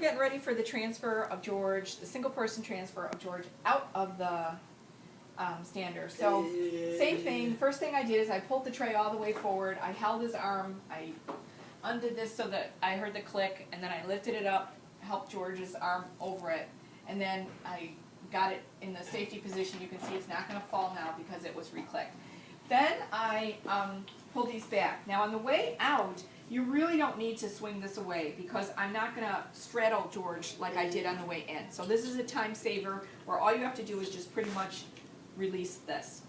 getting ready for the transfer of George, the single person transfer of George out of the stander. So same thing, the first thing I did is I pulled the tray all the way forward, I held his arm, I undid this so that I heard the click, and then I lifted it up, helped George's arm over it, and then I got it in the safety position. You can see it's not going to fall now because it was re-clicked. Then I pulled these back. Now on the way out, you really don't need to swing this away because I'm not going to straddle George like I did on the way in. So this is a time saver where all you have to do is just pretty much release this.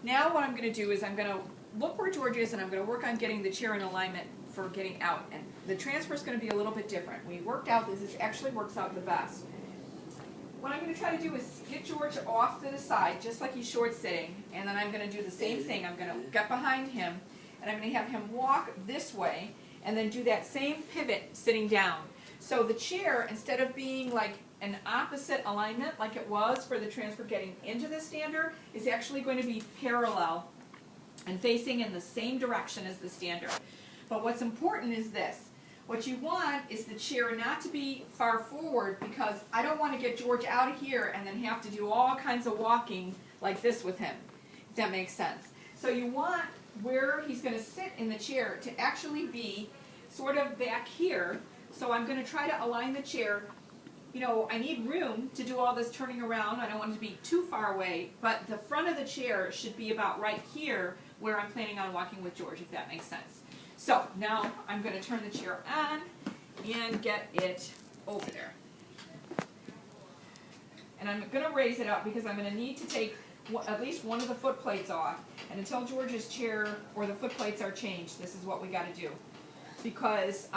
Now what I'm going to do is I'm going to look where George is and I'm going to work on getting the chair in alignment for getting out. And the transfer is going to be a little bit different. We worked out this actually works out the best. What I'm going to try to do is get George off to the side just like he's short sitting, and then I'm going to do the same thing. I'm going to get behind him and I'm going to have him walk this way and then do that same pivot sitting down. So the chair, instead of being like an opposite alignment like it was for the transfer getting into the stander, is actually going to be parallel and facing in the same direction as the stander. But what's important is this. What you want is the chair not to be far forward because I don't want to get George out of here and then have to do all kinds of walking like this with him, if that makes sense. So you want where he's going to sit in the chair to actually be sort of back here. So I'm going to try to align the chair. You know, I need room to do all this turning around. I don't want it to be too far away, but the front of the chair should be about right here where I'm planning on walking with George, if that makes sense. So now I'm going to turn the chair on and get it over there. And I'm going to raise it up because I'm going to need to take at least one of the foot plates off. And until George's chair or the foot plates are changed, this is what we got to do. Because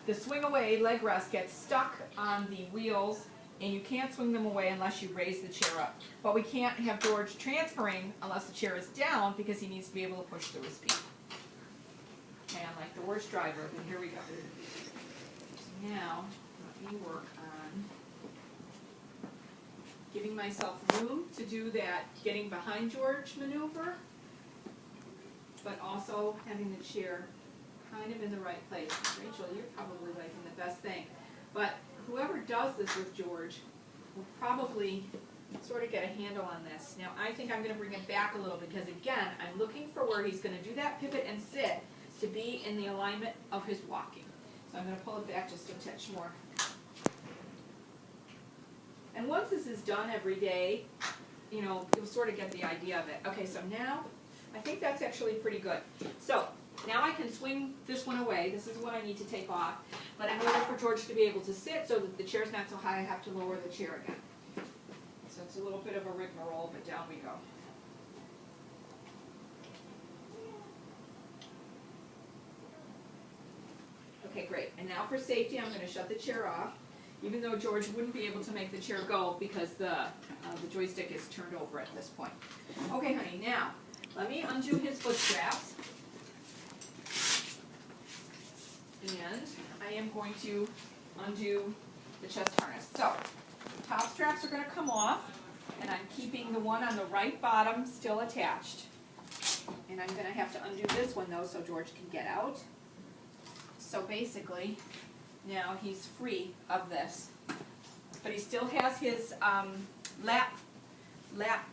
the swing away leg rest gets stuck on the wheels and you can't swing them away unless you raise the chair up. But we can't have George transferring unless the chair is down because he needs to be able to push through his feet. Okay, I'm like the worst driver, but here we go. So now, let me work on giving myself room to do that getting behind George maneuver, but also having the chair kind of in the right place. Rachel, you're probably liking the best thing. But whoever does this with George will probably sort of get a handle on this. Now, I think I'm going to bring it back a little because, again, I'm looking for where he's going to do that pivot and sit to be in the alignment of his walking. So I'm going to pull it back just a touch more. And once this is done every day, you know, you'll sort of get the idea of it. Okay, so now I think that's actually pretty good. So now I can swing this one away. This is what I need to take off. But in order for George to be able to sit so that the chair's not so high, I have to lower the chair again. So it's a little bit of a rigmarole, but down we go. Okay, great. And now for safety, I'm going to shut the chair off, even though George wouldn't be able to make the chair go because the joystick is turned over at this point. Okay, honey, now let me undo his foot straps. And I am going to undo the chest harness. So, the top straps are going to come off, and I'm keeping the one on the right bottom still attached. And I'm going to have to undo this one, though, so George can get out. So basically, now he's free of this. But he still has his lap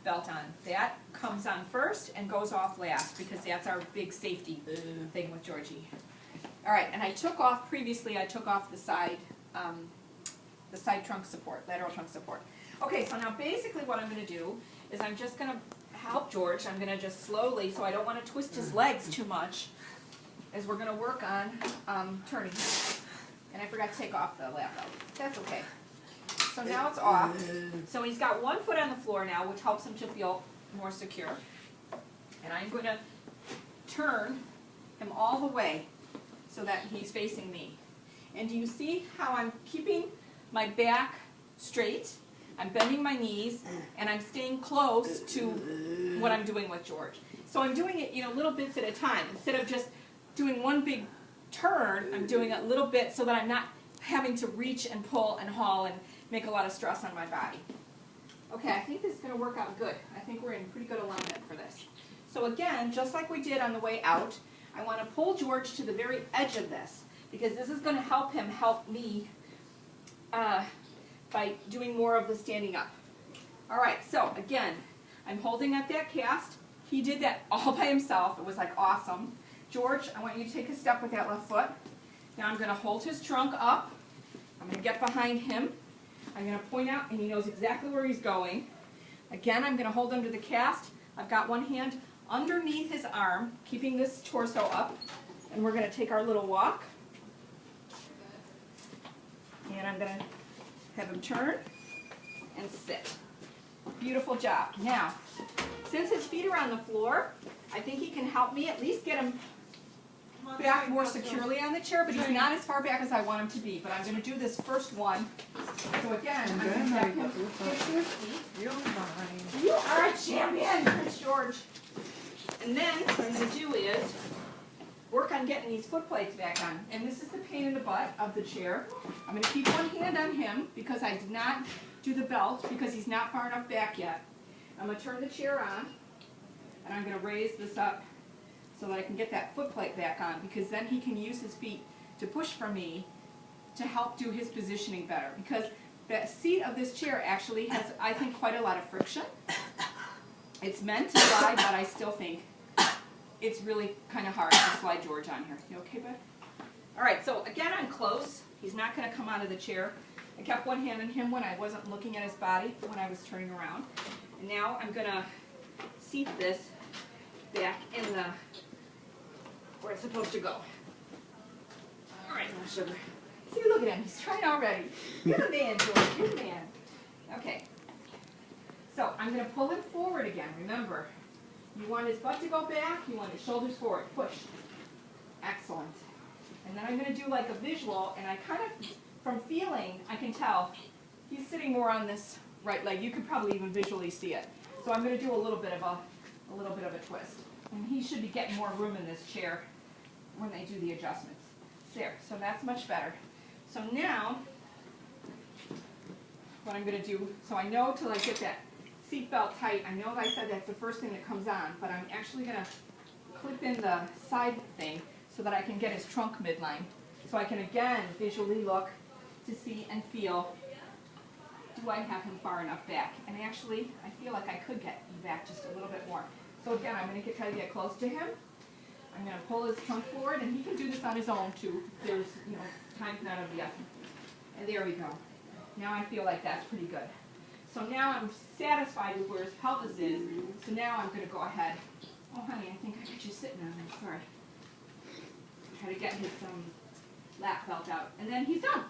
belt on. That comes on first and goes off last because that's our big safety thing with Georgie. All right, and I took off, previously I took off the side trunk support, lateral trunk support. Okay, so now basically what I'm going to do is I'm just going to help George. I'm going to just slowly, so I don't want to twist his legs too much, as we're going to work on turning him. And I forgot to take off the lap belt. That's okay. So now it's off. So he's got one foot on the floor now, which helps him to feel more secure. And I'm going to turn him all the way so that he's facing me. And do you see how I'm keeping my back straight? I'm bending my knees, and I'm staying close to what I'm doing with George. So I'm doing it, you know, little bits at a time. Instead of just doing one big turn, I'm doing it a little bit so that I'm not having to reach and pull and haul and make a lot of stress on my body. Okay, I think this is going to work out good. I think we're in pretty good alignment for this. So again, just like we did on the way out, I want to pull George to the very edge of this because this is going to help him help me by doing more of the standing up. All right, so again, I'm holding up that cast. He did that all by himself. It was like awesome. George, I want you to take a step with that left foot. Now I'm going to hold his trunk up. I'm going to get behind him. I'm going to point out, and he knows exactly where he's going. Again, I'm going to hold him to the cast. I've got one hand underneath his arm, keeping this torso up. And we're going to take our little walk. And I'm going to have him turn and sit. Beautiful job. Now, since his feet are on the floor, I think he can help me at least get him back more securely on the chair, but he's not as far back as I want him to be. But I'm going to do this first one. So again, I'm going to have him get to his feet. You are a champion, Prince George. And then what I'm going to do is work on getting these foot plates back on. And this is the pain in the butt of the chair. I'm going to keep one hand on him because I did not do the belt because he's not far enough back yet. I'm going to turn the chair on, and I'm going to raise this up so that I can get that foot plate back on, because then he can use his feet to push for me to help do his positioning better. Because the seat of this chair actually has, I think, quite a lot of friction. It's meant to slide, but I still think it's really kind of hard to slide George on here. You okay, bud? All right, so again, I'm close. He's not going to come out of the chair. I kept one hand on him when I wasn't looking at his body, when I was turning around. And now I'm going to seat this back in the, where it's supposed to go. All right, now, sugar. See, look at him. He's trying already. You're the man, George. You're the man. Okay. So I'm going to pull him forward again. Remember, you want his butt to go back. You want his shoulders forward. Push. Excellent. And then I'm going to do like a visual, and I kind of, from feeling, I can tell he's sitting more on this right leg. You could probably even visually see it. So I'm going to do a little bit of a twist. And he should be getting more room in this chair when they do the adjustments. There. So that's much better. So now, what I'm going to do, so I know till I get that seat belt tight, I know I said that's the first thing that comes on, but I'm actually going to clip in the side thing so that I can get his trunk midline. So I can again visually look to see and feel, do I have him far enough back? And actually, I feel like I could get him back just a little bit more. So again, I'm going to try to get close to him. I'm going to pull his trunk forward, and he can do this on his own too. There's, time's not of the essence. And there we go. Now I feel like that's pretty good. So now I'm satisfied with where his pelvis is. So now I'm going to go ahead. Oh, honey, I think I got you sitting on there. Sorry. Try to get his lap belt out. And then he's done.